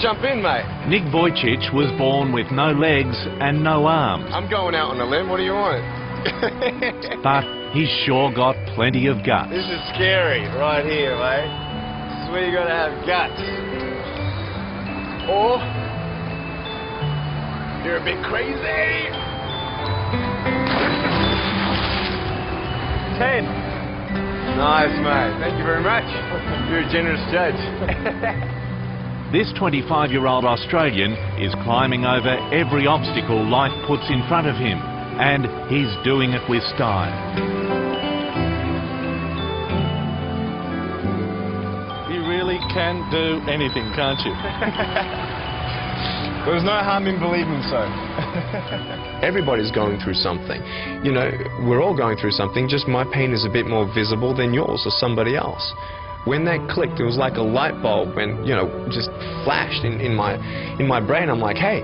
jump in, mate. Nick Vujicic was born with no legs and no arms. I'm going out on a limb. What do you want? But he's sure got plenty of guts. This is scary right here, mate. This is where you gotta have guts. Or you're a bit crazy. 10. Nice, mate. Thank you very much. You're a generous judge. This 25-year-old Australian is climbing over every obstacle life puts in front of him, and he's doing it with style. You really can do anything, can't you? There's no harm in believing so. Everybody's going through something. You know, we're all going through something, just my pain is a bit more visible than yours or somebody else. When that clicked, it was like a light bulb when, you know, just flashed in my brain. I'm like, hey,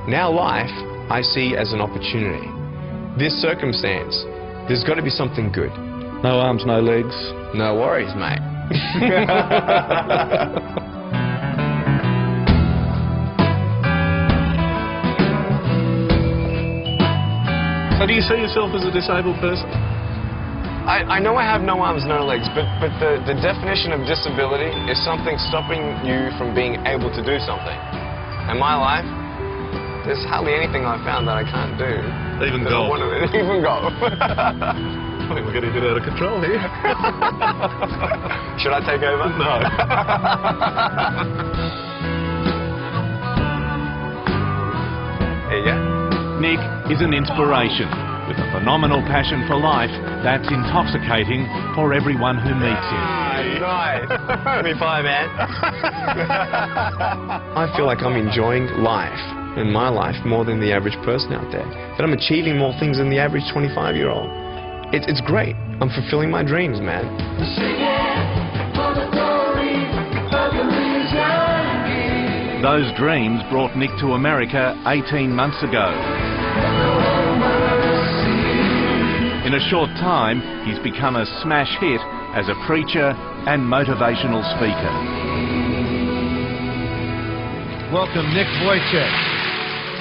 now life I see as an opportunity. This circumstance, there's got to be something good. No arms, no legs. No worries, mate. So do you see yourself as a disabled person? I know I have no arms, no legs, but the definition of disability is something stopping you from being able to do something. In my life, there's hardly anything I've found that I can't do. Even golf. Even golf. I think we're getting a bit out of control here. Should I take over? No. There you go. Nick is an inspiration, with a phenomenal passion for life that's intoxicating for everyone who meets him. Nice. Give me 5, man. I feel like I'm enjoying life in my life more than the average person out there. That I'm achieving more things than the average 25-year-old. It's great. I'm fulfilling my dreams, man. Those dreams brought Nick to America 18 months ago. In a short time, he's become a smash hit as a preacher and motivational speaker. Welcome, Nick Vujicic.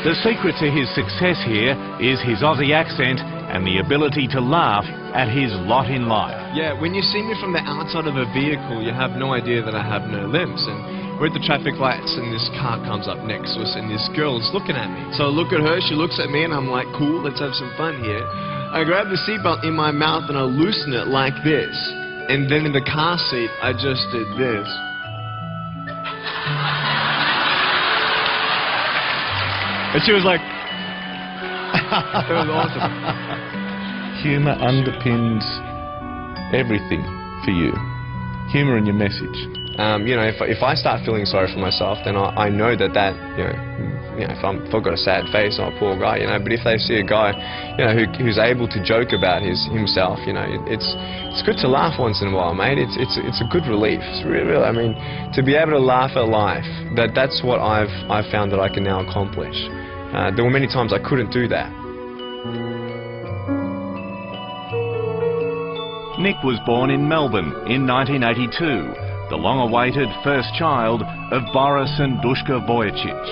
The secret to his success here is his Aussie accent and the ability to laugh at his lot in life. Yeah, when you see me from the outside of a vehicle, you have no idea that I have no limbs. And we're at the traffic lights and this car comes up next to us and this girl is looking at me. So I look at her, she looks at me and I'm like, cool, let's have some fun here. I grab the seatbelt in my mouth and I loosen it like this. And then in the car seat, I just did this. And she was like, it was awesome. Humour underpins everything for you. Humour in your message. You know, if I start feeling sorry for myself, then I know that you know, if I've got a sad face, I'm a poor guy, you know. But if they see a guy, you know, who's able to joke about himself, you know, it's good to laugh once in a while, mate. It's a good relief. It's really, I mean, to be able to laugh at life, that's what I've found that I can now accomplish. There were many times I couldn't do that. Nick was born in Melbourne in 1982, the long-awaited first child of Boris and Dushka Vujicic.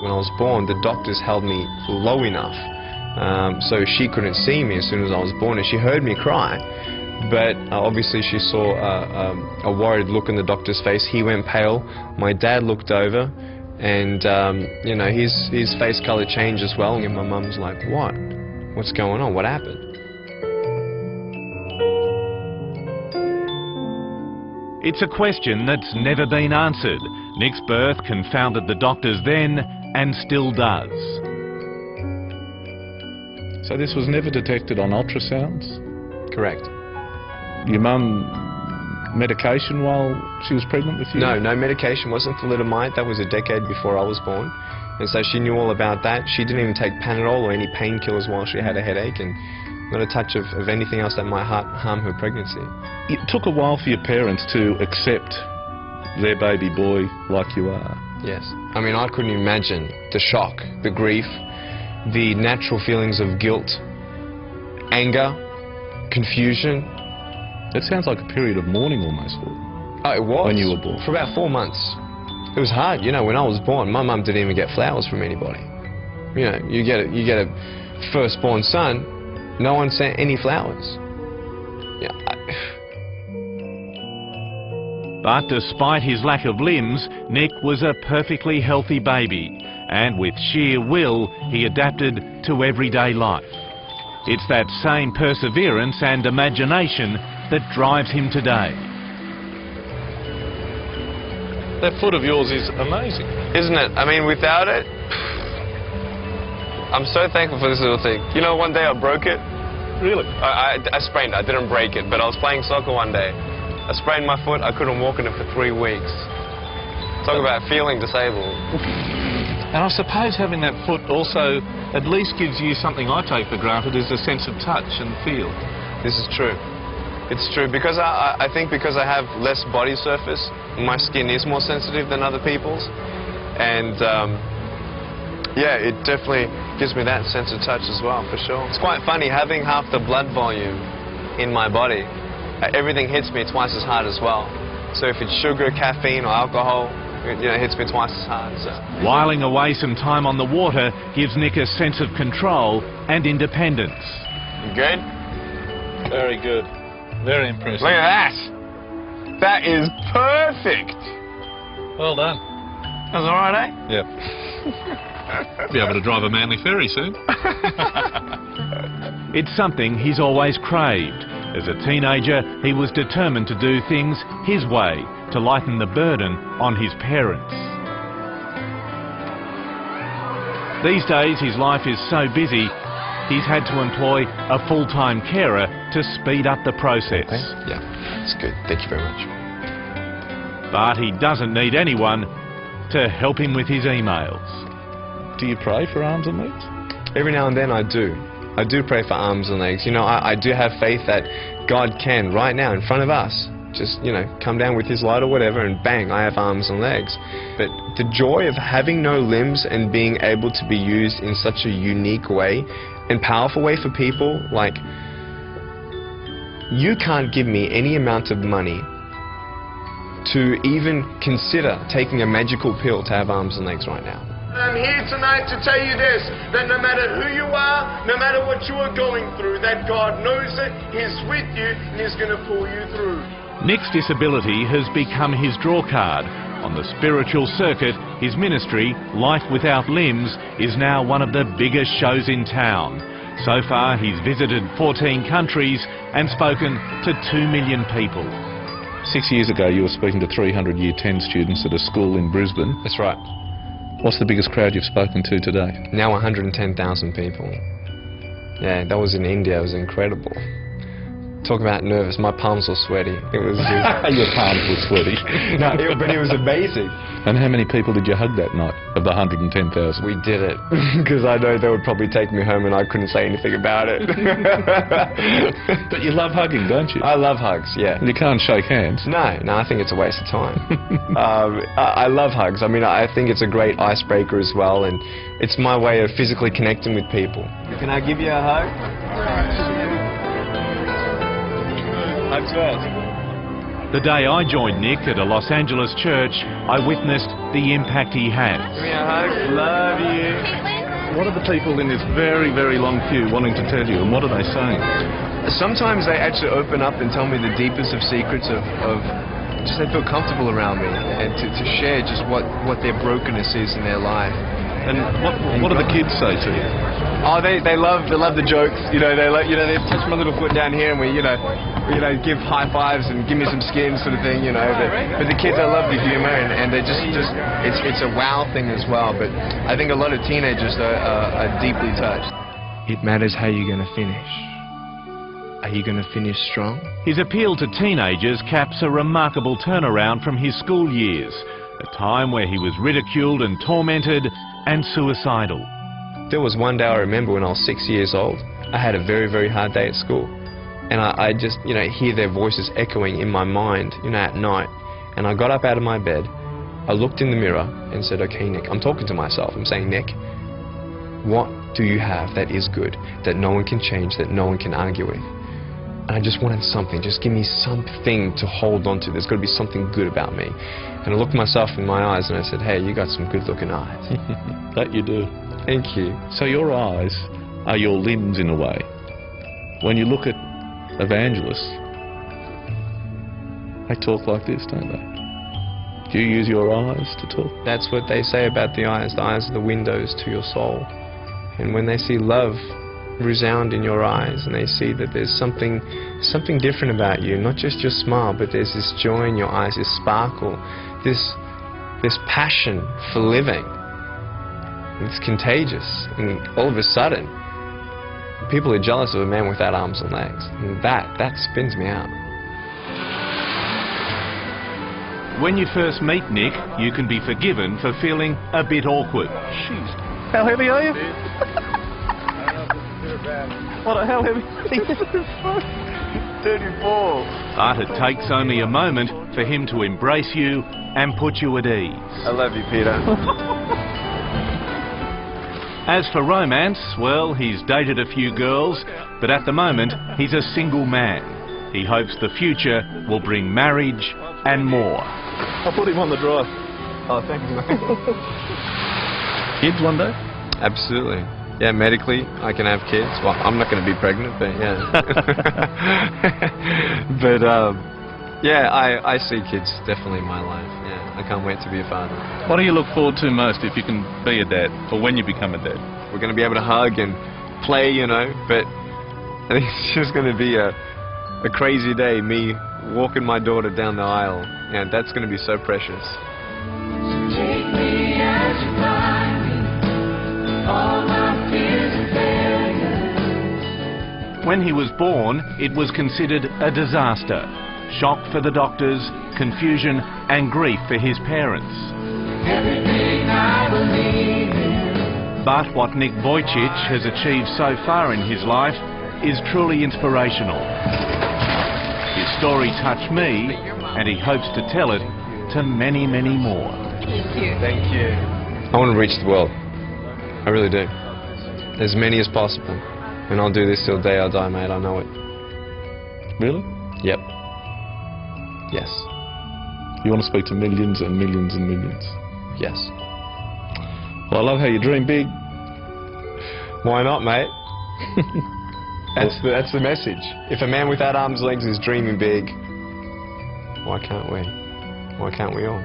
When I was born, the doctors held me low enough so she couldn't see me as soon as I was born, and she heard me cry. But obviously she saw a worried look in the doctor's face. He went pale. My dad looked over, and you know, his face colour changed as well. And my mum's like, "What? What's going on? What happened?" It's a question that's never been answered. Nick's birth confounded the doctors then and still does. So this was never detected on ultrasounds? Correct. Your mum, medication while she was pregnant with you? No medication. Wasn't thalidomide. That was a decade before I was born. And so she knew all about that. She didn't even take Panadol or any painkillers while she had a headache, and not a touch of anything else that might harm her pregnancy. It took a while for your parents to accept their baby boy like you are. Yes. I mean, I couldn't imagine the shock, the grief, the natural feelings of guilt, anger, confusion. It sounds like a period of mourning almost. Oh, it was. When you were born. For about 4 months. It was hard, you know. When I was born, my mum didn't even get flowers from anybody. You know, you get a firstborn son, no one sent any flowers. Yeah. But despite his lack of limbs, Nick was a perfectly healthy baby, and with sheer will, he adapted to everyday life. It's that same perseverance and imagination that drives him today. That foot of yours is amazing. Isn't it? I mean, without it, I'm so thankful for this little thing. You know, one day I broke it. Really? I sprained it. I didn't break it, but I was playing soccer one day. I sprained my foot. I couldn't walk in it for 3 weeks. Talk about feeling disabled. And I suppose having that foot also at least gives you something I take for granted, is a sense of touch and feel. This is true. It's true. Because I think because I have less body surface, my skin is more sensitive than other people's. And yeah, it definitely gives me that sense of touch as well, for sure. It's quite funny, having half the blood volume in my body, everything hits me twice as hard as well. So if it's sugar, caffeine or alcohol, you know, it hits me twice as hard. So. Whiling away some time on the water gives Nick a sense of control and independence. You good? Very good. Very impressive. Look at that! That is perfect! Well done. That was alright, eh? Yep. Be able to drive a Manly ferry soon. It's something he's always craved. As a teenager, he was determined to do things his way to lighten the burden on his parents. These days, his life is so busy, he's had to employ a full-time carer to speed up the process. Okay. Yeah, that's good. Thank you very much. But he doesn't need anyone to help him with his emails. Do you pray for arms and legs? Every now and then I do. I do pray for arms and legs. You know, I do have faith that God can, right now, in front of us, just, you know, come down with his light or whatever and bang, I have arms and legs. But the joy of having no limbs and being able to be used in such a unique way and powerful way for people, like, you can't give me any amount of money to even consider taking a magical pill to have arms and legs right now. I'm here tonight to tell you this, that no matter who you are, no matter what you are going through, that God knows it, He's with you, and He's going to pull you through. Nick's disability has become his drawcard. On the spiritual circuit, his ministry, Life Without Limbs, is now one of the biggest shows in town. So far, he's visited 14 countries and spoken to 2 million people. 6 years ago, you were speaking to 300 Year 10 students at a school in Brisbane. That's right. What's the biggest crowd you've spoken to today? Now 110,000 people. Yeah, that was in India. It was incredible. Talk about nervous. My palms were sweaty. It was just... Your palms were sweaty. No, but it was amazing. And how many people did you hug that night of the 110,000? We did it because I know they would probably take me home and I couldn't say anything about it. But you love hugging, don't you? I love hugs, yeah. You can't shake hands. No, I think it's a waste of time. I love hugs. I mean, I think it's a great icebreaker as well, and it's my way of physically connecting with people. Can I give you a hug? Hugs first. The day I joined Nick at a Los Angeles church, I witnessed the impact he has. Give me a hug. Love you. What are the people in this very, very long queue wanting to tell you, and what are they saying? Sometimes they actually open up and tell me the deepest of secrets of just they feel comfortable around me, and to share just what their brokenness is in their life. And what do the kids say to you? Oh, they love the jokes. You know, they touch my little foot down here, and we give high fives and give me some skin sort of thing. You know, but the kids, I love the humor, and they just it's a wow thing as well. But I think a lot of teenagers are deeply touched. It matters how you're going to finish. Are you going to finish strong? His appeal to teenagers caps a remarkable turnaround from his school years, a time where he was ridiculed and tormented and suicidal. There was one day I remember when I was 6 years old. I had a very, very hard day at school. And I just, you know, hear their voices echoing in my mind, you know, at night. And I got up out of my bed, I looked in the mirror and said, okay, Nick, I'm talking to myself. I'm saying, Nick, what do you have that is good, that no one can change, that no one can argue with? And I just wanted something. Just give me something to hold on to. There's got to be something good about me. And I looked myself in my eyes and I said, hey, you got some good-looking eyes. That you do. Thank you. So your eyes are your limbs in a way. When you look at evangelists, they talk like this, don't they? Do you use your eyes to talk? That's what they say about the eyes. The eyes are the windows to your soul. And when they see love resound in your eyes and they see that there's something different about you, not just your smile, but there's this joy in your eyes, this sparkle, this passion for living. It's contagious, and all of a sudden people are jealous of a man without arms and legs, and that spins me out. When you first meet Nick, you can be forgiven for feeling a bit awkward. Jeez. How heavy are you? What a hell heavy. 34. But it takes only a moment for him to embrace you and put you at ease. I love you, Peter. As for romance, well, he's dated a few girls, but at the moment he's a single man. He hopes the future will bring marriage and more. I'll put him on the drive. Oh, thank you, mate. Kids one day? Absolutely. Yeah, medically, I can have kids. Well, I'm not going to be pregnant, but yeah. But, yeah, I see kids definitely in my life. Yeah, I can't wait to be a father. What do you look forward to most if you can be a dad, or when you become a dad? We're going to be able to hug and play, you know, but I think it's just going to be a crazy day, me walking my daughter down the aisle. Yeah, that's going to be so precious. Take me as you find me, all my fears and failures. When he was born, it was considered a disaster. Shock for the doctors, confusion and grief for his parents. Everything I believe in. But what Nick Vujicic has achieved so far in his life is truly inspirational. His story touched me, and he hopes to tell it to many, many more. Thank you. Thank you. I want to reach the world. I really do. As many as possible. And I'll do this till the day I die, mate. I know it. Really? Yep. Yes. You want to speak to millions and millions and millions? Yes. Well, I love how you dream big. Why not, mate? That's the message. If a man without arms and legs is dreaming big, why can't we? Why can't we all?